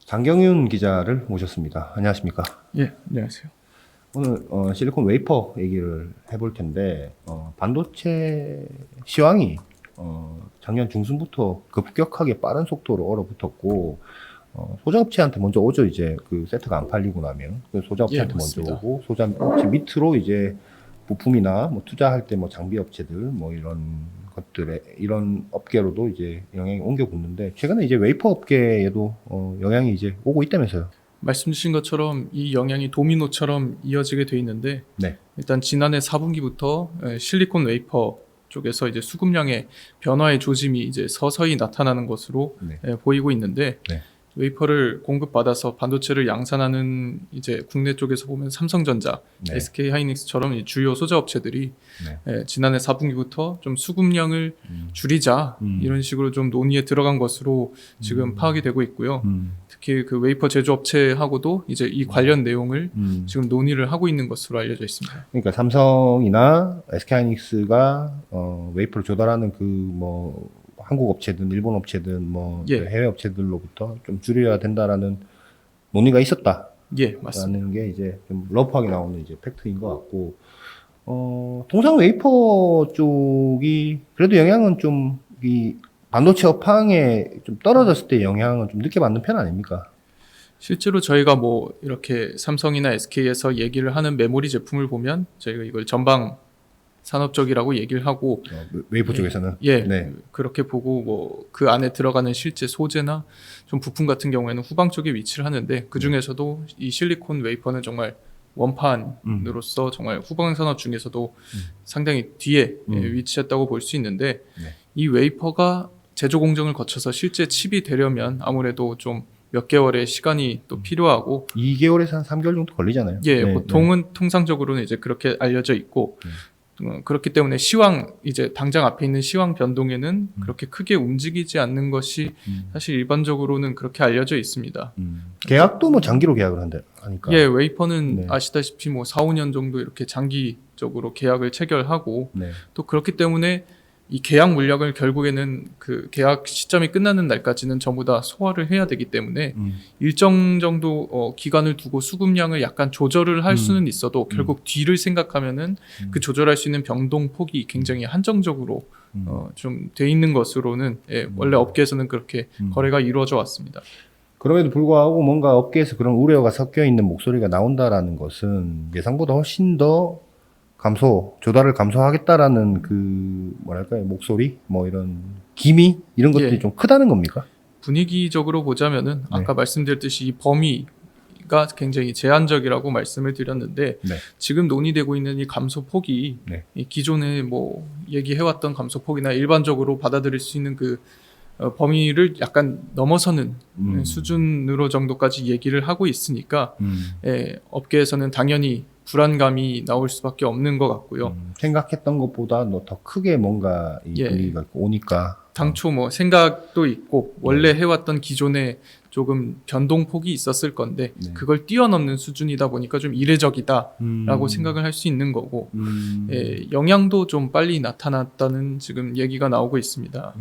장경윤 기자를 모셨습니다. 안녕하십니까? 예, 안녕하세요. 오늘 실리콘 웨이퍼 얘기를 해볼 텐데 반도체 시황이 작년 중순부터 급격하게 빠른 속도로 얼어붙었고 소자업체한테 먼저 오죠. 이제 그 세트가 안 팔리고 나면 그 소자업체한테 먼저 맞습니다. 오고 소자업체 밑으로 이제 부품이나 뭐 투자할 때 뭐 장비 업체들 뭐 이런 것들에 이런 업계로도 이제 영향이 옮겨 붙는데 최근에 이제 웨이퍼 업계에도 영향이 이제 오고 있다면서요. 말씀 주신 것처럼 이 영향이 도미노처럼 이어지게 돼 있는데 네. 일단 지난해 4분기부터 실리콘 웨이퍼 쪽에서 이제 수급량의 변화의 조짐이 이제 서서히 나타나는 것으로 네. 보이고 있는데 네. 웨이퍼를 공급받아서 반도체를 양산하는 이제 국내 쪽에서 보면 삼성전자, 네. SK 하이닉스처럼 이 주요 소자 업체들이 네. 지난해 4분기부터 좀 수급량을 줄이자 이런 식으로 좀 논의에 들어간 것으로 지금 파악이 되고 있고요. 특히 그 웨이퍼 제조업체하고도 이제 이 관련 내용을 지금 논의를 하고 있는 것으로 알려져 있습니다. 그러니까 삼성이나 SK하이닉스가 웨이퍼를 조달하는 그 뭐 한국 업체든 일본 업체든 뭐 예. 해외 업체들로부터 좀 줄여야 된다라는 논의가 있었다라는 예, 맞습니다. 게 이제 좀 러프하게 나오는 이제 팩트인 것 같고 통상 웨이퍼 쪽이 그래도 영향은 좀 이 반도체 업황에 좀 떨어졌을 때 영향은 좀 늦게 받는 편 아닙니까? 실제로 저희가 뭐 이렇게 삼성이나 SK에서 얘기를 하는 메모리 제품을 보면 저희가 이걸 전방 산업적이라고 얘기를 하고 웨이퍼 쪽에서는 예, 네. 그렇게 보고 뭐 그 안에 들어가는 실제 소재나 좀 부품 같은 경우에는 후방 쪽에 위치를 하는데 그 중에서도 이 실리콘 웨이퍼는 정말 원판으로서 정말 후방 산업 중에서도 상당히 뒤에 위치했다고 볼 수 있는데 네. 이 웨이퍼가 제조 공정을 거쳐서 실제 칩이 되려면 아무래도 좀 몇 개월의 시간이 또 필요하고 2개월에서 한 3개월 정도 걸리잖아요. 예, 네, 보통은 통상적으로는 이제 그렇게 알려져 있고 그렇기 때문에 시황 이제 당장 앞에 있는 시황 변동에는 그렇게 크게 움직이지 않는 것이 사실 일반적으로는 그렇게 알려져 있습니다. 계약도 뭐 장기로 계약을 하니까. 예, 웨이퍼는 네. 아시다시피 뭐 4, 5년 정도 이렇게 장기적으로 계약을 체결하고 네. 또 그렇기 때문에 이 계약 물량을 결국에는 그 계약 시점이 끝나는 날까지는 전부 다 소화를 해야 되기 때문에 일정 정도 기간을 두고 수급량을 약간 조절을 할 수는 있어도 결국 뒤를 생각하면은 그 조절할 수 있는 변동 폭이 굉장히 한정적으로 좀 돼 있는 것으로는 예, 원래 업계에서는 그렇게 거래가 이루어져 왔습니다. 그럼에도 불구하고 뭔가 업계에서 그런 우려가 섞여 있는 목소리가 나온다라는 것은 예상보다 훨씬 더 조달을 감소하겠다라는 그 뭐랄까요 목소리 뭐 이런 기미 이런 것들이 예. 좀 크다는 겁니까? 분위기적으로 보자면은 아까 말씀드렸듯이 이 범위가 굉장히 제한적이라고 말씀을 드렸는데 네. 지금 논의되고 있는 이 감소폭이 네. 이 기존에 뭐 얘기해왔던 감소폭이나 일반적으로 받아들일 수 있는 그 범위를 약간 넘어서는 수준으로 정도까지 얘기를 하고 있으니까 예, 업계에서는 당연히 불안감이 나올 수밖에 없는 것 같고요. 생각했던 것보다 더 크게 뭔가 이 예. 분위기가 오니까 당초 뭐 생각도 있고 원래 해왔던 기존에 조금 변동폭이 있었을 건데 네. 그걸 뛰어넘는 수준이다 보니까 좀 이례적이다라고 생각을 할 수 있는 거고 예, 영향도 좀 빨리 나타났다는 지금 얘기가 나오고 있습니다.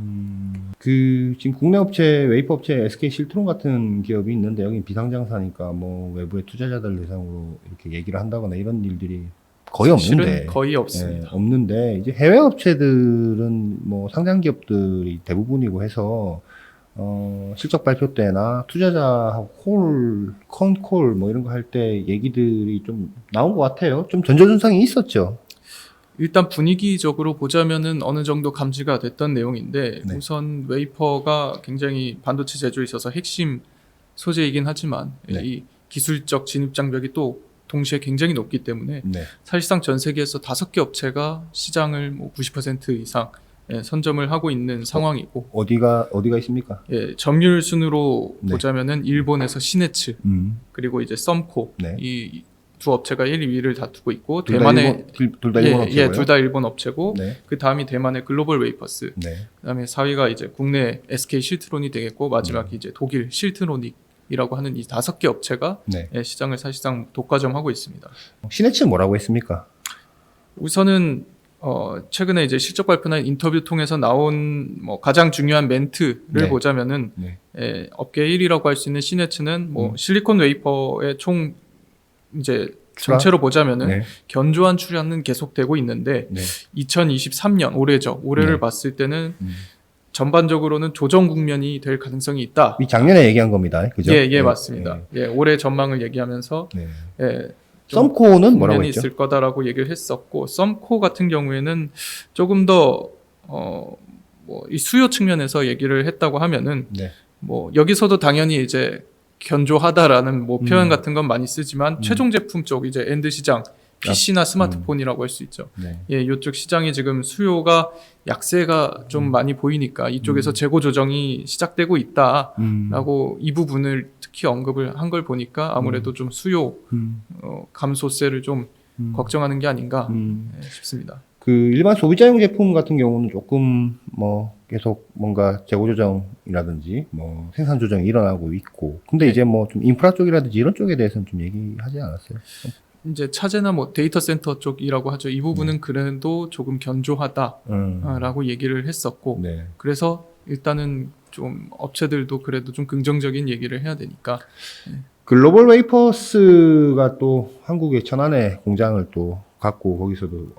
그 지금 국내 업체 웨이퍼 업체 SK 실트론 같은 기업이 있는데 여기 비상장사니까 뭐 외부의 투자자들 대상으로 이렇게 얘기를 한다거나 이런 일들이 거의 사실은 없는데 거의 없습니다. 없는데 이제 해외 업체들은 뭐 상장 기업들이 대부분이고 해서 실적 발표 때나 투자자하고 컨콜 뭐 이런 거 할 때 얘기들이 좀 나온 것 같아요. 좀 전조준상이 있었죠. 일단 분위기적으로 보자면은 어느 정도 감지가 됐던 내용인데 네. 우선 웨이퍼가 굉장히 반도체 제조에 있어서 핵심 소재이긴 하지만 네. 이 기술적 진입 장벽이 또 동시에 굉장히 높기 때문에 네. 사실상 전 세계에서 5개 업체가 시장을 뭐 90% 이상 선점을 하고 있는 상황이고 어디가 있습니까? 예, 점유율 순으로 네. 보자면은 일본에서 시네츠 그리고 이제 썸코 네. 이 두 업체가 1, 2위를 다투고 있고 둘 다 대만의 둘 다 일본 업체고요. 둘 다 일본 업체고 네. 그 다음이 대만의 글로벌 웨이퍼스 네. 그다음에 4위가 이제 국내 SK 실트론이 되겠고 마지막이 이제 독일 실트로닉이라고 하는 이 5개 업체가 네. 시장을 사실상 독과점하고 있습니다. 시네츠는 뭐라고 했습니까? 우선은 최근에 이제 실적 발표나 인터뷰 통해서 나온 뭐 가장 중요한 멘트를 네. 보자면은 네. 업계 1위라고 할 수 있는 시네츠는 뭐 실리콘 웨이퍼의 총 이제 전체로 보자면은 네. 견조한 출하는 계속되고 있는데 네. 2023년 올해죠. 올해를 네. 봤을 때는 전반적으로는 조정 국면이 될 가능성이 있다. 이 작년에 얘기한 겁니다. 그죠? 예, 네. 맞습니다. 예, 올해 전망을 얘기하면서 네. 예, 좀 썸코는 뭐라고 국면이 했죠? 있을 거다라고 얘기를 했었고, 썸코 같은 경우에는 조금 더 뭐 이 수요 측면에서 얘기를 했다고 하면은 네. 뭐 여기서도 당연히 이제 견조하다라는 뭐 표현 같은 건 많이 쓰지만 최종 제품 쪽 이제 엔드 시장 PC나 스마트폰이라고 할 수 있죠. 네. 예, 이쪽 시장이 지금 수요가 약세가 좀 많이 보이니까 이쪽에서 재고 조정이 시작되고 있다라고 이 부분을 특히 언급을 한 걸 보니까 아무래도 좀 수요 감소세를 좀 걱정하는 게 아닌가 싶습니다. 그 일반 소비자용 제품 같은 경우는 조금 뭐 계속 뭔가 재고 조정이라든지 뭐 생산 조정이 일어나고 있고, 근데 네. 이제 뭐 좀 인프라 쪽이라든지 이런 쪽에 대해서는 좀 얘기하지 않았어요? 이제 차제나 뭐 데이터 센터 쪽이라고 하죠. 이 부분은 그래도 조금 견조하다라고 얘기를 했었고, 네. 그래서 일단은 좀 업체들도 그래도 좀 긍정적인 얘기를 해야 되니까. 글로벌 웨이퍼스가 또 한국의 천안에 공장을 또 갖고 거기서도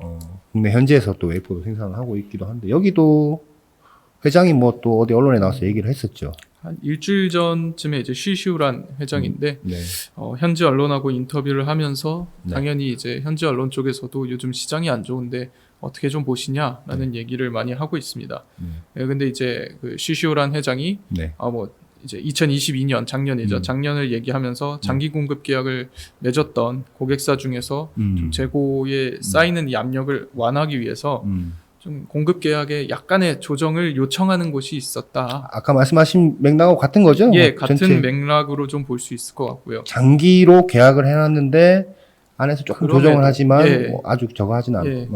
국내 현지에서 또 웨이퍼도 생산을 하고 있기도 한데, 여기도 회장이 뭐 또 어디 언론에 나와서 얘기를 했었죠. 한 일주일 전쯤에 이제 쉬쉬우란 회장인데 네. 현지 언론하고 인터뷰를 하면서 네. 당연히 이제 현지 언론 쪽에서도 요즘 시장이 안 좋은데 어떻게 좀 보시냐라는 얘기를 많이 하고 있습니다. 예, 근데 이제 그 쉬쉬우란 회장이 네. 뭐 이제 2022년 작년이죠. 작년을 얘기하면서 장기 공급 계약을 맺었던 고객사 중에서 좀 재고에 쌓이는 이 압력을 완화하기 위해서 좀 공급 계약에 약간의 조정을 요청하는 곳이 있었다. 아까 말씀하신 맥락하고 같은 거죠? 예, 뭐 같은 전체 맥락으로 좀 볼 수 있을 것 같고요. 장기로 계약을 해놨는데 안에서 조금 그럼에도, 조정을 하지만 예. 뭐 아주 저거 하진 않고. 예.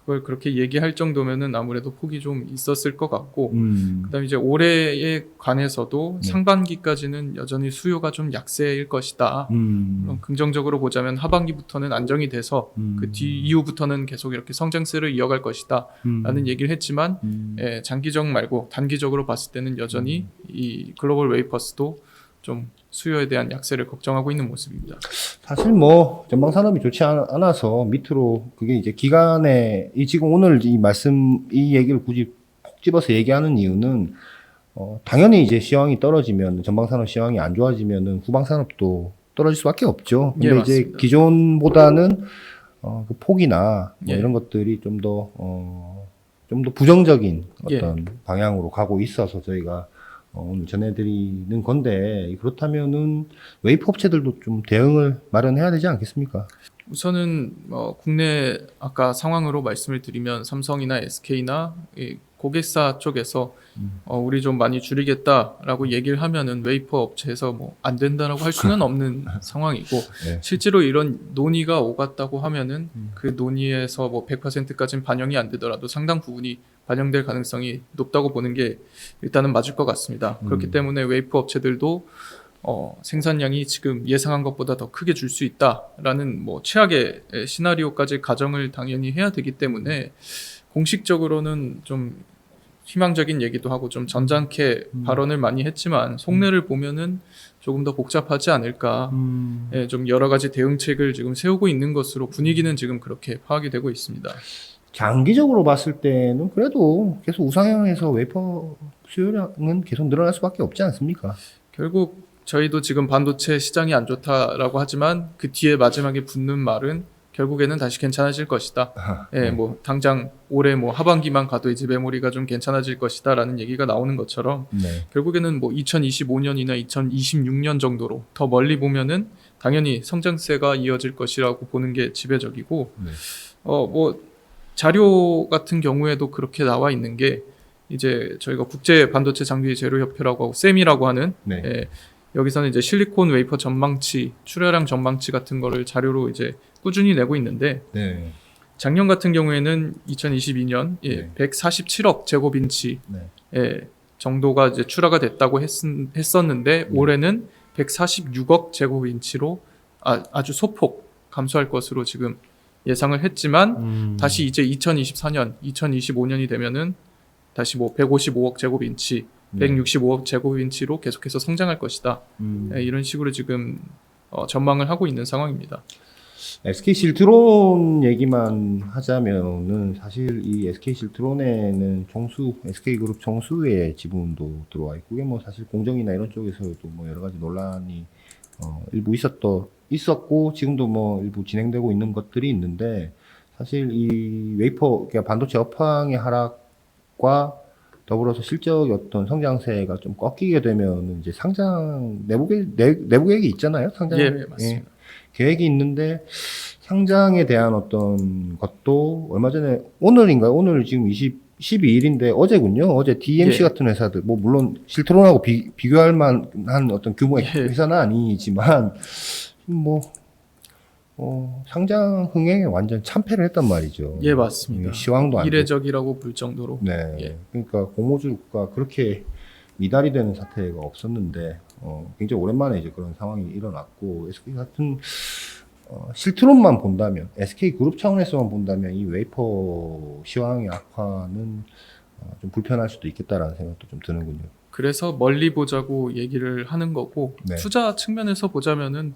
그걸 그렇게 얘기할 정도면은 아무래도 폭이 좀 있었을 것 같고, 그다음에 이제 올해에 관해서도 네. 상반기까지는 여전히 수요가 좀 약세일 것이다. 그럼 긍정적으로 보자면 하반기부터는 안정이 돼서 그 뒤 이후부터는 계속 이렇게 성장세를 이어갈 것이다라는 얘기를 했지만 예, 장기적 말고 단기적으로 봤을 때는 여전히 이 글로벌 웨이퍼스도 좀 수요에 대한 약세를 걱정하고 있는 모습입니다. 사실 뭐 전방 산업이 좋지 않아서 밑으로 그게 이제 기간에 이 지금 오늘 이 얘기를 굳이 콕 집어서 얘기하는 이유는 당연히 이제 시황이 떨어지면 전방 산업 시황이 안 좋아지면은 후방 산업도 떨어질 수밖에 없죠. 근데 예, 이제 맞습니다. 기존보다는 그 폭이나 뭐 예. 이런 것들이 좀 더 부정적인 예. 어떤 방향으로 가고 있어서 저희가 오늘 전해드리는 건데, 그렇다면은 웨이프 업체들도 좀 대응을 마련해야 되지 않겠습니까? 우선은 국내 아까 상황으로 말씀을 드리면 삼성이나 SK나 이 고객사 쪽에서 우리 좀 많이 줄이겠다라고 얘기를 하면은 웨이퍼 업체에서 뭐 안 된다라고 할 수는 없는 상황이고, 네. 실제로 이런 논의가 오갔다고 하면은 그 논의에서 뭐 100%까지는 반영이 안 되더라도 상당 부분이 반영될 가능성이 높다고 보는 게 일단은 맞을 것 같습니다. 그렇기 때문에 웨이프 업체들도 생산량이 지금 예상한 것보다 더 크게 줄 수 있다라는 뭐 최악의 시나리오까지 가정을 당연히 해야 되기 때문에 공식적으로는 좀 희망적인 얘기도 하고 좀 점잖게 발언을 많이 했지만 속내를 보면은 조금 더 복잡하지 않을까. 예, 좀 여러 가지 대응책을 지금 세우고 있는 것으로 분위기는 지금 그렇게 파악이 되고 있습니다. 장기적으로 봤을 때는 그래도 계속 우상향해서 웨이퍼 수요량은 계속 늘어날 수밖에 없지 않습니까? 결국 저희도 지금 반도체 시장이 안 좋다라고 하지만 그 뒤에 마지막에 붙는 말은 결국에는 다시 괜찮아질 것이다. 예, 뭐 당장 올해 뭐 하반기만 가도 이제 메모리가 좀 괜찮아질 것이다라는 얘기가 나오는 것처럼 네. 결국에는 뭐 2025년이나 2026년 정도로 더 멀리 보면은 당연히 성장세가 이어질 것이라고 보는 게 지배적이고, 네. 뭐 자료 같은 경우에도 그렇게 나와 있는 게 이제 저희가 국제 반도체 장비 재료 협회라고 하고 셈이라고 하는 네. 예, 여기서는 이제 실리콘 웨이퍼 전망치, 출하량 전망치 같은 거를 자료로 이제 꾸준히 내고 있는데 네. 작년 같은 경우에는 2022년 네. 147억 제곱인치 네. 정도가 이제 출하가 됐다고 했었는데 올해는 146억 제곱인치로 아주 소폭 감소할 것으로 지금 예상을 했지만 다시 이제 2024년, 2025년이 되면은 다시 뭐 155억 제곱인치, 165억 제곱인치로 계속해서 성장할 것이다. 이런 식으로 지금 전망을 하고 있는 상황입니다. SK 실트론 얘기만 하자면은 사실 이 SK 실트론에는 SK그룹 정수의 지분도 들어와 있고, 그게 뭐 사실 공정이나 이런 쪽에서도 뭐 여러 가지 논란이 일부 있었고 지금도 뭐 일부 진행되고 있는 것들이 있는데, 사실 이 웨이퍼, 그러니까 반도체 업황의 하락과 더불어서 실적의 어떤 성장세가 좀 꺾이게 되면 이제 상장 내부 계획이 있잖아요. 상장 예, 맞습니다. 계획이 있는데, 상장에 대한 어떤 것도 얼마 전에 오늘인가요? 오늘 지금 12일인데 어제군요. 어제 DMC 예. 같은 회사들, 뭐 물론 실트론하고 비교할 만한 어떤 규모의 예. 회사는 아니지만 뭐 상장 흥행에 완전 참패를 했단 말이죠. 예, 맞습니다. 시황도 안 이례적이라고 볼 정도로. 네. 예. 그러니까 공모주가 그렇게 미달이 되는 사태가 없었는데, 굉장히 오랜만에 이제 그런 상황이 일어났고, SK 같은, 실트론만 본다면, SK 그룹 차원에서만 본다면, 이 웨이퍼 시황의 악화는 좀 불편할 수도 있겠다라는 생각도 좀 드는군요. 그래서 멀리 보자고 얘기를 하는 거고, 네. 투자 측면에서 보자면은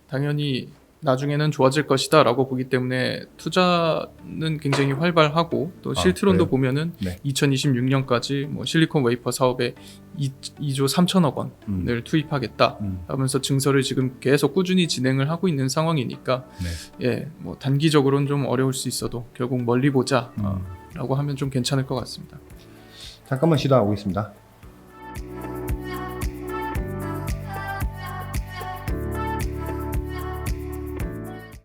당연히 나중에는 좋아질 것이다라고 보기 때문에 투자는 굉장히 활발하고, 또 실트론도 그래요? 보면은 네. 2026년까지 뭐 실리콘 웨이퍼 사업에 2조 3천억 원을 투입하겠다 하면서 증설을 지금 계속 꾸준히 진행을 하고 있는 상황이니까, 예, 뭐 단기적으로는 좀 어려울 수 있어도 결국 멀리 보자라고 하면 좀 괜찮을 것 같습니다. 잠깐만 쉬다 오겠습니다.